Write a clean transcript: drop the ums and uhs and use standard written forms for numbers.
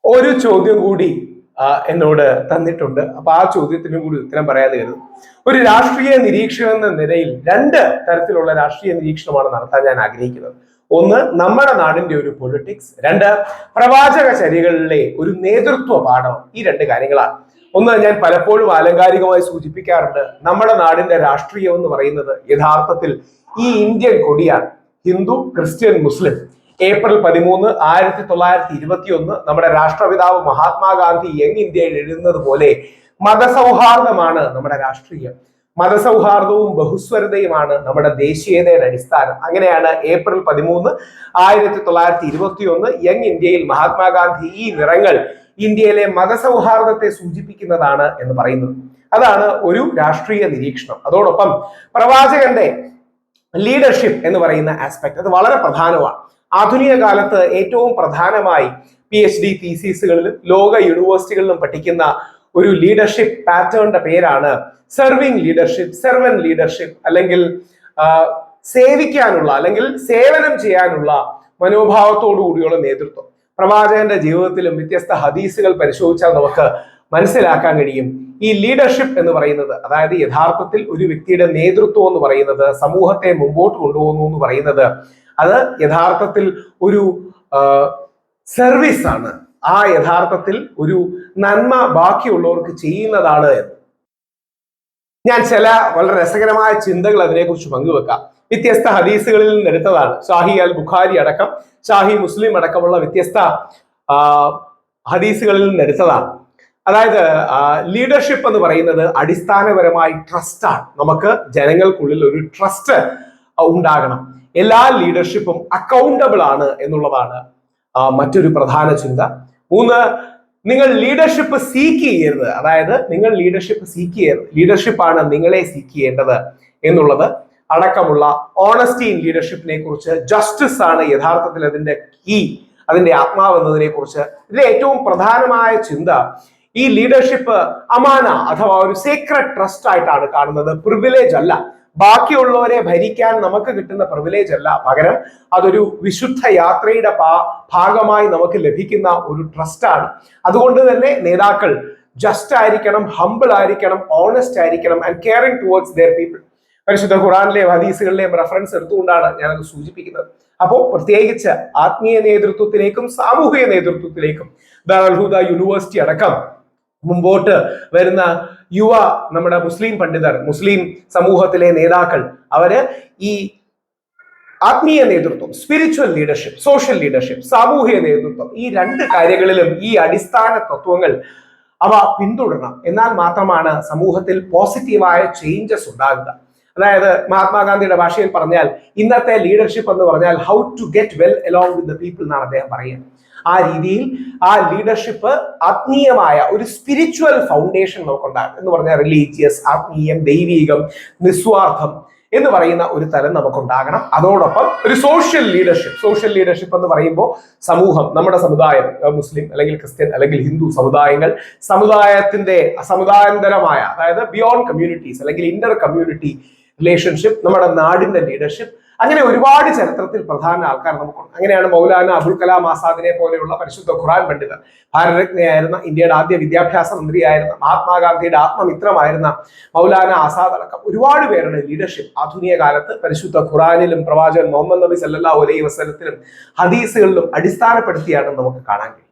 ഒരു ചോദ്യം കൂടി എന്നോട് തന്നിട്ടുണ്ട്. അപ്പൊ ആ ചോദ്യത്തിനും കൂടി ഉത്തരം പറയാതെ കരുതും. ഒരു രാഷ്ട്രീയ നിരീക്ഷകൻ എന്ന നിലയിൽ രണ്ട് തരത്തിലുള്ള രാഷ്ട്രീയ നിരീക്ഷണമാണ് നടത്താൻ ഞാൻ ആഗ്രഹിക്കുന്നത്. ഒന്ന്, നമ്മുടെ നാടിന്റെ ഒരു പൊളിറ്റിക്സ്. രണ്ട്, പ്രവാചക ചര്യകളിലെ ഒരു നേതൃത്വ പാഠം. ഈ രണ്ട് കാര്യങ്ങളാണ്. ഒന്ന്, ഞാൻ പലപ്പോഴും ആലങ്കാരികമായി സൂചിപ്പിക്കാറുണ്ട്, നമ്മുടെ നാടിന്റെ രാഷ്ട്രീയം എന്ന് പറയുന്നത് യഥാർത്ഥത്തിൽ ഈ ഇന്ത്യൻ കൊടിയാണ്. ഹിന്ദു, ക്രിസ്ത്യൻ, മുസ്ലിം. ഏപ്രിൽ 13, 1921 നമ്മുടെ രാഷ്ട്രപിതാവ് മഹാത്മാഗാന്ധി യങ് ഇന്ത്യയിൽ എഴുതുന്നത് പോലെ മതസൗഹാർദ്ദമാണ് നമ്മുടെ രാഷ്ട്രീയം. മതസൗഹാർദ്ദവും ബഹുസ്വരതയുമാണ് നമ്മുടെ ദേശീയതയുടെ അടിസ്ഥാനം. അങ്ങനെയാണ് ഏപ്രിൽ 13, 1921 യങ് ഇന്ത്യയിൽ മഹാത്മാഗാന്ധി ഈ നിറങ്ങൾ ഇന്ത്യയിലെ മതസൗഹാർദ്ദത്തെ സൂചിപ്പിക്കുന്നതാണ് എന്ന് പറയുന്നത്. അതാണ് ഒരു രാഷ്ട്രീയ നിരീക്ഷണം. അതോടൊപ്പം പ്രവാചകന്റെ ലീഡർഷിപ്പ് എന്ന് പറയുന്ന ആസ്പെക്ട് അത് വളരെ പ്രധാനമാണ്. ആധുനിക കാലത്ത് ഏറ്റവും പ്രധാനമായി PhD തീസിസുകളിലും ലോക യൂണിവേഴ്സിറ്റികളിലും പഠിക്കുന്ന ഒരു ലീഡർഷിപ്പ് പാറ്റേണിന്റെ പേരാണ് സെർവിങ് ലീഡർഷിപ്പ്, സെർവന്റ് ലീഡർഷിപ്പ്, അല്ലെങ്കിൽ സേവിക്കാനുള്ള അല്ലെങ്കിൽ സേവനം ചെയ്യാനുള്ള മനോഭാവത്തോടു കൂടിയുള്ള നേതൃത്വം. പ്രവാചകന്റെ ജീവിതത്തിലും വ്യത്യസ്ത ഹദീസുകൾ പരിശോധിച്ചാൽ നമുക്ക് മനസ്സിലാക്കാൻ കഴിയും ഈ ലീഡർഷിപ്പ് എന്ന് പറയുന്നത്, അതായത് യഥാർത്ഥത്തിൽ ഒരു വ്യക്തിയുടെ നേതൃത്വം എന്ന് പറയുന്നത്, സമൂഹത്തെ മുമ്പോട്ട് കൊണ്ടുപോകുന്നു എന്ന് പറയുന്നത്, അത് യഥാർത്ഥത്തിൽ ഒരു സർവീസ് ആണ്. ആ യഥാർത്ഥത്തിൽ ഒരു നന്മ ബാക്കിയുള്ളവർക്ക് ചെയ്യുന്നതാണ് എന്ന് ഞാൻ ചില വളരെ രസകരമായ ചിന്തകൾ അതിനെക്കുറിച്ച് പങ്കുവെക്കാം. വ്യത്യസ്ത ഹദീസുകളിൽ നിന്ന് എടുത്തതാണ്. ഷാഹി അൽ ബുഖാരി അടക്കം ഷാഹി മുസ്ലിം അടക്കമുള്ള വ്യത്യസ്ത ഹദീസുകളിൽ നിന്ന് എടുത്തതാണ്. അതായത് ലീഡർഷിപ്പ് എന്ന് പറയുന്നത് അടിസ്ഥാനപരമായി ട്രസ്റ്റാണ്. നമുക്ക് ജനങ്ങൾക്കുള്ളിൽ ഒരു ട്രസ്റ്റ് ഉണ്ടാകണം. എല്ലാ ലീഡർഷിപ്പും അക്കൗണ്ടബിൾ ആണ് എന്നുള്ളതാണ് മറ്റൊരു പ്രധാന ചിന്ത. മൂന്ന്, നിങ്ങൾ ലീഡർഷിപ്പ് സീക്ക് ചെയ്യരുത്. അതായത് നിങ്ങൾ ലീഡർഷിപ്പ് സീക്ക് ചെയ്യരുത്, ലീഡർഷിപ്പാണ് നിങ്ങളെ സീക്ക് ചെയ്യേണ്ടത് എന്നുള്ളത് അടക്കമുള്ള ഓണസ്റ്റി ഇൻ ലീഡർഷിപ്പിനെ കുറിച്ച്, ജസ്റ്റിസ് ആണ് യഥാർത്ഥത്തിൽ അതിന്റെ കീ, അതിന്റെ ആത്മാവ് എന്നതിനെ കുറിച്ച്. ഇതിലെ ഏറ്റവും പ്രധാനമായ ചിന്ത ഈ ലീഡർഷിപ്പ് അമാന അഥവാ ഒരു സീക്രട്ട് ട്രസ്റ്റ് ആയിട്ടാണ് കാണുന്നത്. പ്രിവിലേജ് അല്ല, ബാക്കിയുള്ളവരെ ഭരിക്കാൻ നമുക്ക് കിട്ടുന്ന പ്രിവിലേജ് അല്ല, പകരം അതൊരു വിശുദ്ധ യാത്രയുടെ ഭാഗമായി നമുക്ക് ലഭിക്കുന്ന ഒരു ട്രസ്റ്റാണ്. അതുകൊണ്ട് തന്നെ നേതാക്കൾ ജസ്റ്റ് ആയിരിക്കണം, ഹംബിൾ ആയിരിക്കണം, ഓണസ്റ്റ് ആയിരിക്കണം and caring towards their people. പരിശുദ്ധ ഖുറാനിലെയും ഹദീസുകളിലെയും റെഫറൻസ് എടുത്തുകൊണ്ടാണ് ഞാനത് സൂചിപ്പിക്കുന്നത്. അപ്പോൾ പ്രത്യേകിച്ച് ആത്മീയ നേതൃത്വത്തിലേക്കും സാമൂഹിക നേതൃത്വത്തിലേക്കും ദാറുൽ ഹുദ യൂണിവേഴ്സിറ്റി അടക്കം മുമ്പോട്ട് വരുന്ന നമ്മുടെ മുസ്ലിം പണ്ഡിതർ, മുസ്ലിം സമൂഹത്തിലെ നേതാക്കൾ, അവര് ഈ ആത്മീയ നേതൃത്വം, സ്പിരിച്വൽ ലീഡർഷിപ്പ്, സോഷ്യൽ ലീഡർഷിപ്പ്, സാമൂഹിക നേതൃത്വം, ഈ രണ്ട് കാര്യങ്ങളിലും ഈ അടിസ്ഥാന തത്വങ്ങൾ അവ പിന്തുടരണം. എന്നാൽ മാത്രമാണ് സമൂഹത്തിൽ പോസിറ്റീവായ ചേഞ്ചസ് ഉണ്ടാകുക. അതായത് മഹാത്മാഗാന്ധിയുടെ ഭാഷയിൽ പറഞ്ഞാൽ ഇന്നത്തെ ലീഡർഷിപ്പ് എന്ന് പറഞ്ഞാൽ how to get well along with the people എന്നാണ് അദ്ദേഹം പറയുന്നത്. ആ രീതിയിൽ ആ ലീഡർഷിപ്പ് ആത്മീയമായ ഒരു സ്പിരിച്വൽ ഫൗണ്ടേഷൻ നമുക്കുണ്ടാകും. എന്ന് പറഞ്ഞാൽ റിലീജിയസ്, ആത്മീയം, ദൈവീകം, നിസ്വാർത്ഥം എന്ന് പറയുന്ന ഒരു തലം നമുക്കുണ്ടാകണം. അതോടൊപ്പം ഒരു സോഷ്യൽ ലീഡർഷിപ്പ് എന്ന് പറയുമ്പോൾ സമൂഹം, നമ്മുടെ സമുദായം, മുസ്ലിം അല്ലെങ്കിൽ ക്രിസ്ത്യൻ അല്ലെങ്കിൽ ഹിന്ദു സമുദായങ്ങൾ, സമുദായത്തിന്റെ സമുദായാന്തരമായ, അതായത് ബിയോണ്ട് കമ്മ്യൂണിറ്റീസ് അല്ലെങ്കിൽ ഇന്റർ കമ്മ്യൂണിറ്റി റിലേഷൻഷിപ്പ്, നമ്മുടെ നാടിന്റെ ലീഡർഷിപ്പ്, അങ്ങനെ ഒരുപാട് ചരിത്രത്തിൽ പ്രധാന ആൾക്കാർ നമുക്കുണ്ട്. അങ്ങനെയാണ് മൗലാന അബുൽ കലാം ആസാദിനെ പോലെയുള്ള പരിശുദ്ധ ഖുറാൻ പണ്ഡിതർ, ഭാരതരത്നയായിരുന്ന, ഇന്ത്യയുടെ ആദ്യ വിദ്യാഭ്യാസ മന്ത്രിയായിരുന്ന, മഹാത്മാഗാന്ധിയുടെ ആത്മമിത്രമായിരുന്ന മൗലാന ആസാദ് അടക്കം ഒരുപാട് പേരുടെ ലീഡർഷിപ്പ് ആധുനിക കാലത്ത് പരിശുദ്ധ ഖുറാനിലും പ്രവാചകൻ മുഹമ്മദ് നബി സല്ലല്ലാഹു അലൈഹി വസല്ലത്തിലും ഹദീസുകളിലും അടിസ്ഥാനപ്പെടുത്തിയാണ് നമുക്ക് കാണാൻ കഴിയും.